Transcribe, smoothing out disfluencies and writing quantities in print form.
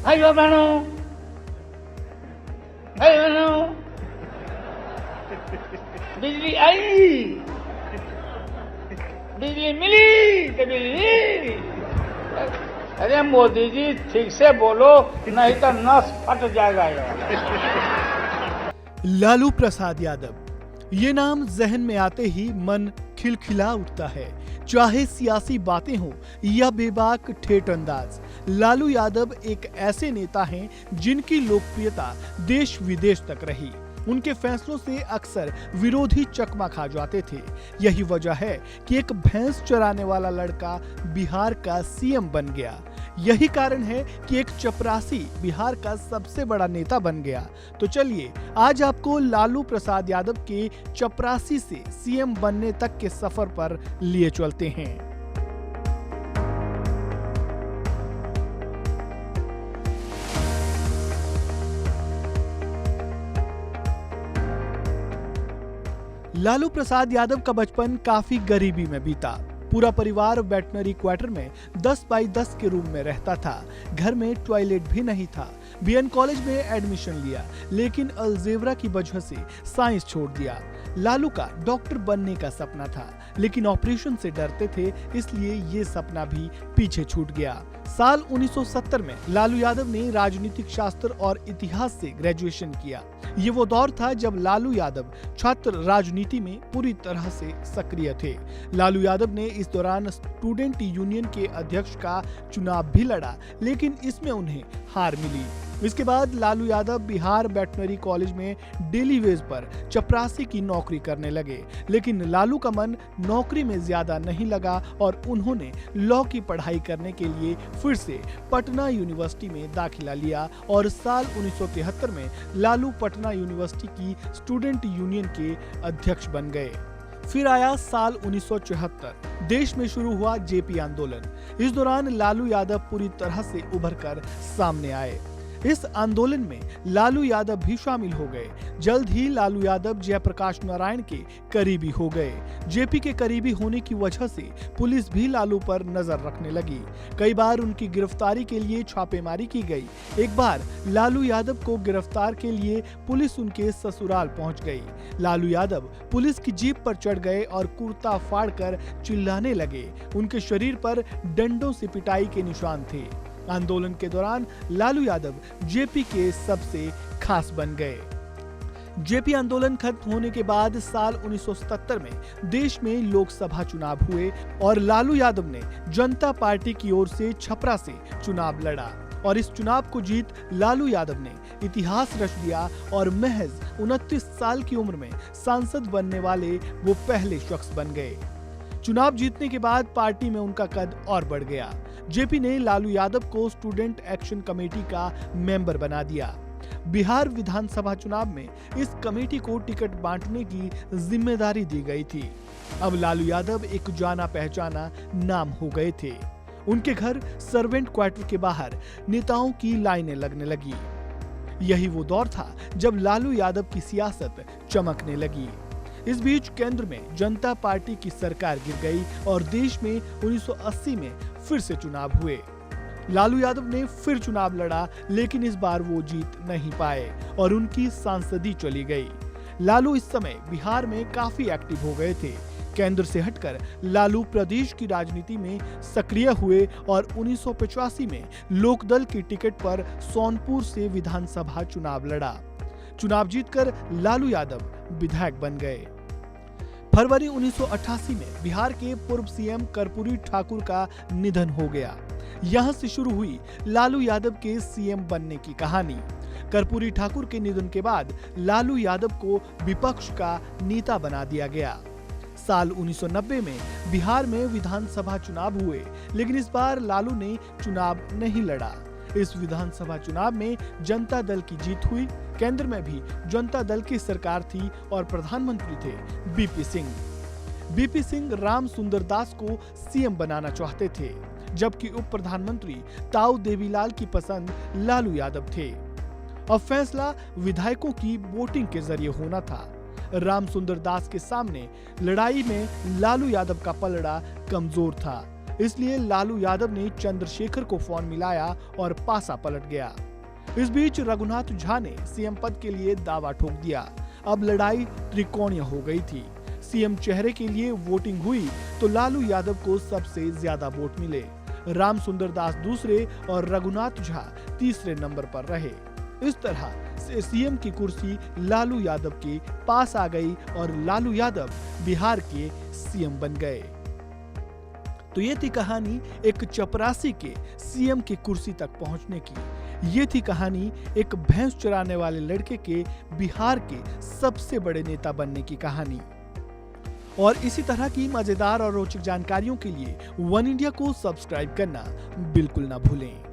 भाइयों बहनों, भाई बहनों, बिजली आई, बिजली मिली तो बिजली। अरे मोदी जी ठीक से बोलो, नहीं तो नस फट जाएगा यार। लालू प्रसाद यादव, ये नाम जहन में आते ही मन खिलखिला उठता है। चाहे सियासी बातें हो या बेबाक ठेठ अंदाज, लालू यादव एक ऐसे नेता हैं जिनकी लोकप्रियता देश विदेश तक रही। उनके फैसलों से अक्सर विरोधी चकमा खा जाते थे। यही वजह है कि एक भैंस चराने वाला लड़का बिहार का सीएम बन गया। यही कारण है कि एक चपरासी बिहार का सबसे बड़ा नेता बन गया। तो चलिए आज आपको लालू प्रसाद यादव के चपरासी से सीएम बनने तक के सफर पर लिए चलते हैं। लालू प्रसाद यादव का बचपन काफी गरीबी में बीता। पूरा परिवार वेटनरी क्वार्टर में 10 बाई 10 के रूम में रहता था। घर में टॉयलेट भी नहीं था। बीएन कॉलेज में एडमिशन लिया, लेकिन अलजेब्रा की वजह से साइंस छोड़ दिया। लालू का डॉक्टर बनने का सपना था, लेकिन ऑपरेशन से डरते थे, इसलिए ये सपना भी पीछे छूट गया। साल 1970 में लालू यादव ने राजनीतिक शास्त्र और इतिहास से ग्रेजुएशन किया। ये वो दौर था जब लालू यादव छात्र राजनीति में पूरी तरह से सक्रिय थे। लालू यादव ने इस दौरान स्टूडेंट यूनियन के अध्यक्ष का चुनाव भी लड़ा, लेकिन इसमें उन्हें हार मिली। इसके बाद लालू यादव बिहार वेटनरी कॉलेज में डेली वेज पर चपरासी की नौकरी करने लगे, लेकिन लालू का मन नौकरी में ज्यादा नहीं लगा और उन्होंने लॉ की पढ़ाई करने के लिए फिर से पटना यूनिवर्सिटी में दाखिला लिया और साल 1973 में लालू पटना यूनिवर्सिटी की स्टूडेंट यूनियन के अध्यक्ष बन गए। फिर आया साल 1974, देश में शुरू हुआ जेपी आंदोलन। इस दौरान लालू यादव पूरी तरह से उभर कर सामने आए। इस आंदोलन में लालू यादव भी शामिल हो गए। जल्द ही लालू यादव जयप्रकाश नारायण के करीबी हो गए। जेपी के करीबी होने की वजह से पुलिस भी लालू पर नजर रखने लगी। कई बार उनकी गिरफ्तारी के लिए छापेमारी की गई। एक बार लालू यादव को गिरफ्तार के लिए पुलिस उनके ससुराल पहुंच गई। लालू यादव पुलिस की जीप पर चढ़ गए और कुर्ता फाड़कर चिल्लाने लगे। उनके शरीर पर डंडों से पिटाई के निशान थे। आंदोलन के दौरान लालू यादव जेपी के सबसे खास बन गए। जेपी आंदोलन खत्म होने के बाद साल 1977 में देश में लोकसभा चुनाव हुए और लालू यादव ने जनता पार्टी की ओर से छपरा से चुनाव लड़ा और इस चुनाव को जीत लालू यादव ने इतिहास रच दिया और महज 29 साल की उम्र में सांसद बनने वाले वो पहले शख्स बन गए। चुनाव जीतने के बाद पार्टी में उनका कद और बढ़ गया। जेपी ने लालू यादव को स्टूडेंट एक्शन कमेटी का मेंबर बना दिया। बिहार विधानसभा चुनाव में इस कमेटी को टिकट बांटने की जिम्मेदारी दी गई थी। अब लालू यादव एक जाना पहचाना नाम हो गए थे। उनके घर सर्वेंट क्वार्टर के बाहर नेताओं की लाइनें लगने लगी। यही वो दौर था जब लालू यादव की सियासत चमकने लगी। इस बीच केंद्र में जनता पार्टी की सरकार गिर गई और देश में 1980 में फिर से चुनाव हुए। लालू यादव ने फिर चुनाव लड़ा, लेकिन इस बार वो जीत नहीं पाए और उनकी सांसदी चली गई। लालू इस समय बिहार में काफी एक्टिव हो गए थे। केंद्र से हटकर लालू प्रदेश की राजनीति में सक्रिय हुए और 1985 में लोकदल की टिकट पर सोनपुर से विधानसभा चुनाव लड़ा। चुनाव जीतकर लालू यादव विधायक बन गए। फरवरी 1988 में बिहार के पूर्व सीएम कर्पूरी ठाकुर का निधन हो गया। यहां से शुरू हुई लालू यादव के सीएम बनने की कहानी। कर्पूरी ठाकुर के निधन के बाद लालू यादव को विपक्ष का नेता बना दिया गया। साल 1990 में बिहार में विधानसभा चुनाव हुए, लेकिन इस बार लालू ने चुनाव नहीं लड़ा। इस विधानसभा चुनाव में जनता दल की जीत हुई। केंद्र में भी जनता दल की सरकार थी और प्रधानमंत्री थे बीपी सिंह। बीपी सिंह राम सुंदर दास को सीएम बनाना चाहते थे, जबकि उप प्रधानमंत्री ताऊ देवीलाल की पसंद लालू यादव थे। अब फैसला विधायकों की वोटिंग के जरिए होना था। राम सुंदर दास के सामने लड़ाई में लालू यादव का पलड़ा कमजोर था। इसलिए लालू यादव ने चंद्रशेखर को फोन मिलाया और पासा पलट गया। इस बीच रघुनाथ झा ने सीएम पद के लिए दावा ठोक दिया। अब लड़ाई त्रिकोणीय हो गई थी। सीएम चेहरे के लिए वोटिंग हुई तो लालू यादव को सबसे ज्यादा वोट मिले। राम सुंदर दास दूसरे और रघुनाथ झा तीसरे नंबर पर रहे। इस तरह से सीएम की कुर्सी लालू यादव के पास आ गई और लालू यादव बिहार के सीएम बन गए। तो ये थी कहानी एक चपरासी के सीएम की कुर्सी तक पहुंचने की। ये थी कहानी एक भैंस चराने वाले लड़के के बिहार के सबसे बड़े नेता बनने की कहानी। और इसी तरह की मजेदार और रोचक जानकारियों के लिए वन इंडिया को सब्सक्राइब करना बिल्कुल ना भूलें।